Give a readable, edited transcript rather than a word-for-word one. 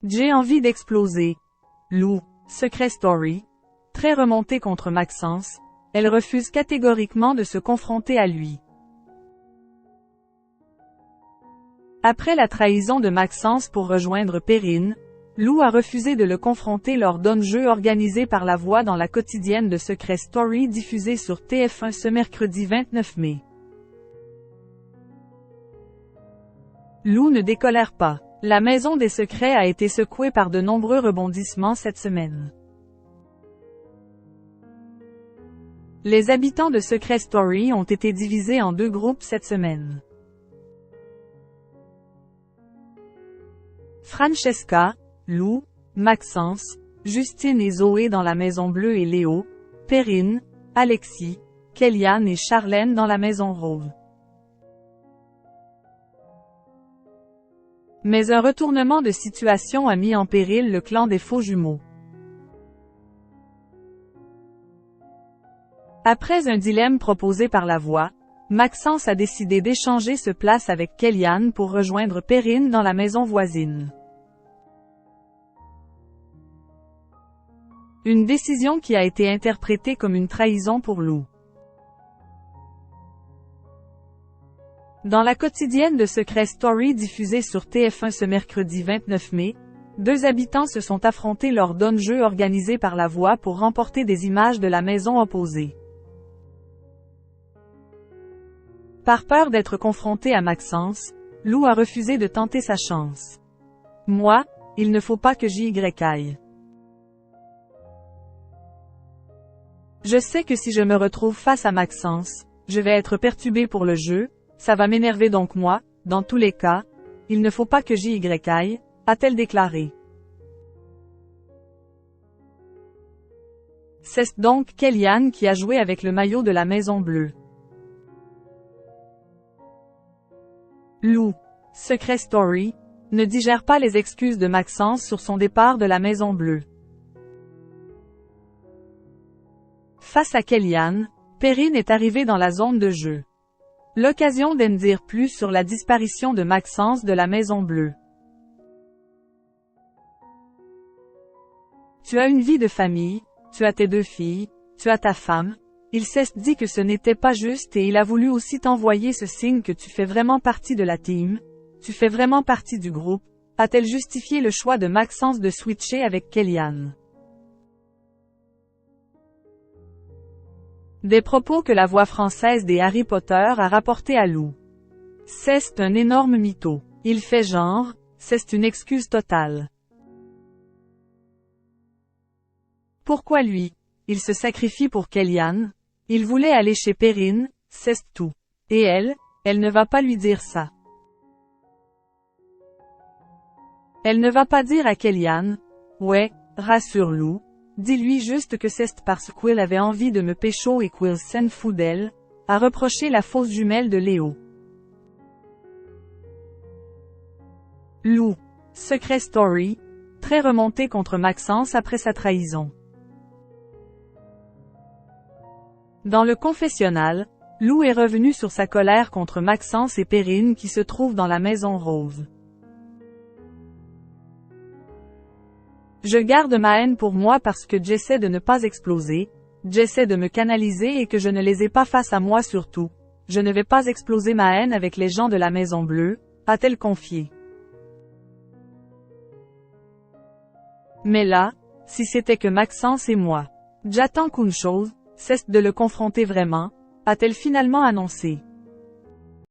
J'ai envie d'exploser. Lou, secret story. Très remontée contre Maxence, elle refuse catégoriquement de se confronter à lui. Après la trahison de Maxence pour rejoindre Perrine, Lou a refusé de le confronter lors d'un jeu organisé par La Voix dans la quotidienne de Secret Story diffusée sur TF1 ce mercredi 29 mai. Lou ne décolère pas. La maison des secrets a été secouée par de nombreux rebondissements cette semaine. Les habitants de Secret Story ont été divisés en deux groupes cette semaine. Francesca, Lou, Maxence, Justine et Zoé dans la Maison Bleue et Léo, Perrine, Alexis, Kellyanne et Charlène dans la Maison Rose. Mais un retournement de situation a mis en péril le clan des faux jumeaux. Après un dilemme proposé par La Voix, Maxence a décidé d'échanger ce place avec Kellyanne pour rejoindre Perrine dans la maison voisine. Une décision qui a été interprétée comme une trahison pour Lou. Dans la quotidienne de Secret Story diffusée sur TF1 ce mercredi 29 mai, deux habitants se sont affrontés lors d'un jeu organisé par La Voix pour remporter des images de la maison opposée. Par peur d'être confronté à Maxence, Lou a refusé de tenter sa chance. Moi, il ne faut pas que j'y aille. Je sais que si je me retrouve face à Maxence, je vais être perturbé pour le jeu, ça va m'énerver donc moi, dans tous les cas, il ne faut pas que j'y aille, a-t-elle déclaré. C'est donc Kellyanne qui a joué avec le maillot de la Maison Bleue. Lou, Secret Story, ne digère pas les excuses de Maxence sur son départ de la Maison Bleue. Face à Kellyanne, Perrine est arrivée dans la zone de jeu. L'occasion d'en dire plus sur la disparition de Maxence de la Maison Bleue. Tu as une vie de famille, tu as tes deux filles, tu as ta femme. Il s'est dit que ce n'était pas juste et il a voulu aussi t'envoyer ce signe que tu fais vraiment partie de la team, tu fais vraiment partie du groupe, a-t-elle justifié le choix de Maxence de switcher avec Kellyanne. Des propos que la voix française des Harry Potter a rapportés à Lou. C'est un énorme mytho. Il fait genre, c'est une excuse totale. Pourquoi lui? Il se sacrifie pour Kellyanne. Il voulait aller chez Perrine, c'est tout. Et elle ne va pas lui dire ça. Elle ne va pas dire à Kellyanne, ouais, rassure Lou, dis-lui juste que c'est parce qu'il avait envie de me pécho et qu'il s'en fout d'elle, a reproché la fausse jumelle de Léo. Lou, Secret Story, très remontée contre Maxence après sa trahison. Dans le confessionnal, Lou est revenu sur sa colère contre Maxence et Perrine qui se trouvent dans la Maison Rose. Je garde ma haine pour moi parce que j'essaie de ne pas exploser, j'essaie de me canaliser et que je ne les ai pas face à moi surtout. Je ne vais pas exploser ma haine avec les gens de la Maison Bleue, a-t-elle confié. Mais là, si c'était que Maxence et moi, j'attends qu'une chose, c'est de le confronter vraiment, a-t-elle finalement annoncé.